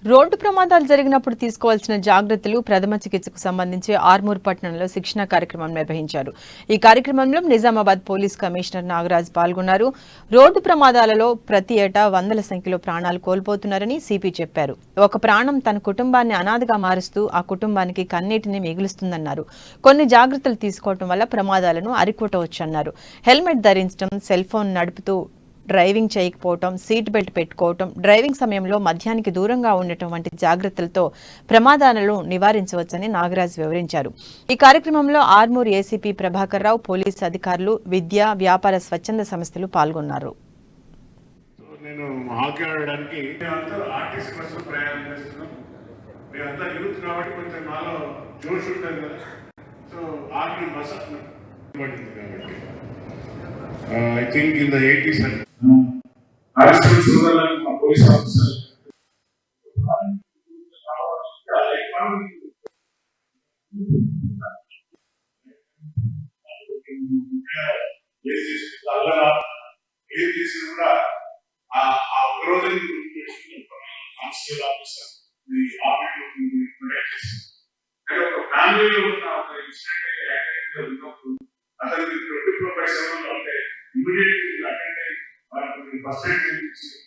Road ప్రమాదాలు జరిగినప్పుడు తీసుకోవాల్సిన జాగ్రత్తలు, ప్రథమ చికిత్సకు సంబంధించి ఆర్మూర్ పట్టణంలో శిక్షణ కార్యక్రమం నిర్వహించారు. ఈ కార్యక్రమంలో నిజామాబాద్ పోలీస్ కమిషనర్ నాగరాజ్ పాల్గొన్నారు. రోడ్డు ప్రమాదాలలో ప్రతి ఏటా వందల సంఖ్యలో ప్రాణాలు కోల్పోతున్నారని సిపి చెప్పారు. ఒక ప్రాణం తన కుటుంబాన్ని అనాథగా మారుస్తూ ఆ కుటుంబానికి కన్నీటిని మిగులుస్తుందన్నారు. కొన్ని జాగ్రత్తలు తీసుకోవడం వల్ల ప్రమాదాలను అరికొట్టవచ్చన్నారు. హెల్మెట్ ధరించడం, సెల్ ఫోన్ నడుపుతూ డ్రైవింగ్ చేయకపోవటం, సీట్ బెల్ట్ పెట్టుకోవటం, డ్రైవింగ్ సమయంలో మద్యానికి దూరంగా ఉండటం వంటి జాగ్రత్తలతో ప్రమాదాలను నివారించవచ్చని నాగరాజ్ వివరించారు. ఈ కార్యక్రమంలో ఆర్మూర్ ఏసీపీ ప్రభాకర్ రావు, పోలీసు అధికారులు, విద్యా, వ్యాపార స్వచ్ఛంద సంస్థలు పాల్గొన్నారు. I think in the 80s arrested Sutherland, police officer. Immediately, first aid